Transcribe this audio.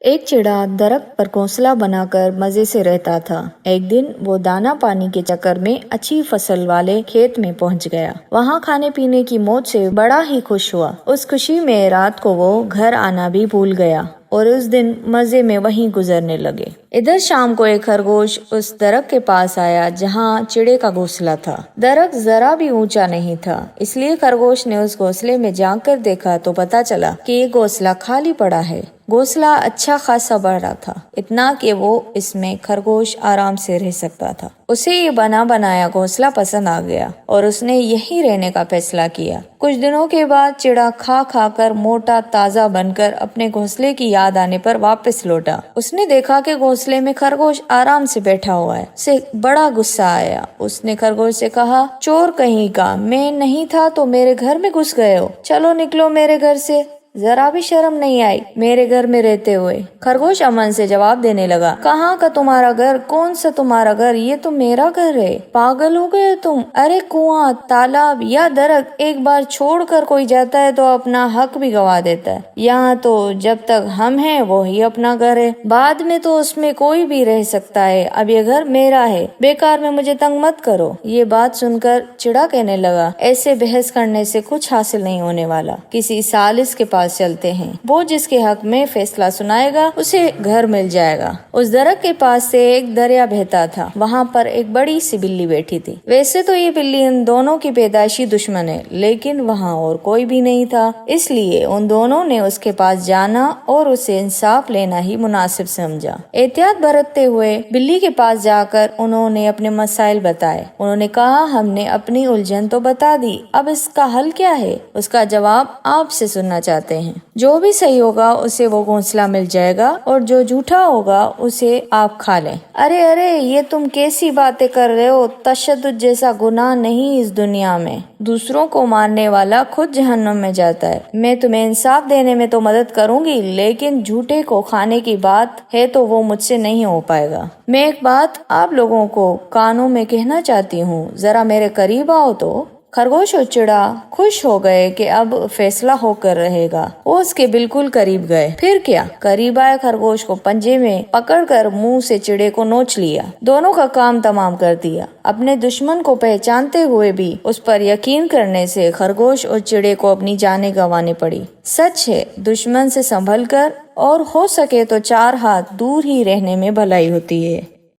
ایک چڑا درخت پر گھونسلہ بنا کر مزے سے رہتا تھا۔ ایک دن وہ دانا پانی کے چکر میں اچھی فصل والے کھیت میں پہنچ گیا۔ وہاں کھانے پینے کی موج سے بڑا ہی خوش ہوا۔ اس خوشی میں رات کو وہ گھر آنا بھی بھول گیا اور اس دن مزے میں وہیں گزرنے لگے۔ ادھر شام کو ایک خرگوش اس درخت کے پاس آیا جہاں چڑے کا گھونسلہ تھا۔ درخت ذرا بھی اونچا نہیں تھا، اس لیے خرگوش نے اس گھونسلے میں جا کر دیکھا تو پتا چلا کہ یہ گھونسلہ خالی پڑا ہے۔ گھونسلہ اچھا خاصا بڑا تھا، اتنا کہ وہ اس میں خرگوش آرام سے رہ سکتا تھا۔ اسے یہ بنا بنایا گھونسلہ پسند آ گیا اور اس نے یہیں رہنے کا فیصلہ کیا۔ کچھ دنوں کے بعد چڑا کھا کھا کر موٹا تازہ بن کر اپنے گھونسلے کی یاد آنے پر واپس لوٹا۔ اس نے دیکھا کہ گھونسلے میں خرگوش آرام سے بیٹھا ہوا ہے۔ اسے بڑا غصہ آیا۔ اس نے خرگوش سے کہا، چور کہیں کا، میں نہیں تھا تو میرے گھر میں گھس گئے ہو، چلو نکلو میرے گھر سے، ذرا بھی شرم نہیں آئی میرے گھر میں رہتے ہوئے۔ خرگوش امن سے جواب دینے لگا، کہاں کا تمہارا گھر، کون سا تمہارا گھر، یہ تو میرا گھر ہے، پاگل ہو گئے تم؟ ارے کنواں، تالاب یا درخت ایک بار چھوڑ کر کوئی جاتا ہے تو اپنا حق بھی گوا دیتا ہے۔ یہاں تو جب تک ہم ہیں وہی اپنا گھر ہے، بعد میں تو اس میں کوئی بھی رہ سکتا ہے، اب یہ گھر میرا ہے، بیکار میں مجھے تنگ مت کرو۔ یہ بات سن کر چڑا کہنے لگا، ایسے بحث کرنے سے کچھ حاصل نہیں ہونے والا، کسی ثالث کے پاس چلتے ہیں، وہ جس کے حق میں فیصلہ سنائے گا اسے گھر مل جائے گا۔ اس درخت کے پاس سے ایک دریا بہتا تھا، وہاں پر ایک بڑی سی بلی بیٹھی تھی۔ ویسے تو یہ بلی ان دونوں کی پیدائشی دشمن ہے، لیکن وہاں اور کوئی بھی نہیں تھا، اس لیے ان دونوں نے اس کے پاس جانا اور اسے انصاف لینا ہی مناسب سمجھا۔ احتیاط برتتے ہوئے بلی کے پاس جا کر انہوں نے اپنے مسائل بتائے۔ انہوں نے کہا، ہم نے اپنی الجھن تو بتا دی، اب اس کا حل کیا ہے؟ اس کا جواب آپ سے سننا چاہتے ہیں۔ جو بھی صحیح ہوگا اسے وہ گھونسلہ مل جائے گا اور جو جھوٹا ہوگا اسے آپ کھا لیں۔ ارے ارے، یہ تم کیسی باتیں کر رہے ہو؟ تشدد جیسا گناہ نہیں اس دنیا میں، دوسروں کو مارنے والا خود جہنم میں جاتا ہے۔ میں تمہیں انصاف دینے میں تو مدد کروں گی، لیکن جھوٹے کو کھانے کی بات ہے تو وہ مجھ سے نہیں ہو پائے گا۔ میں ایک بات آپ لوگوں کو کانوں میں کہنا چاہتی ہوں، ذرا میرے قریب آؤ تو۔ خرگوش اور چڑا خوش ہو گئے کہ اب فیصلہ ہو کر رہے گا۔ وہ اس کے بالکل قریب گئے۔ پھر کیا، قریب آئے خرگوش کو پنجے میں پکڑ کر منہ سے چڑے کو نوچ لیا، دونوں کا کام تمام کر دیا۔ اپنے دشمن کو پہچانتے ہوئے بھی اس پر یقین کرنے سے خرگوش اور چڑے کو اپنی جانیں گنوانی پڑی۔ سچ ہے، دشمن سے سنبھل کر اور ہو سکے تو 4 ہاتھ دور ہی رہنے میں بھلائی ہوتی ہے۔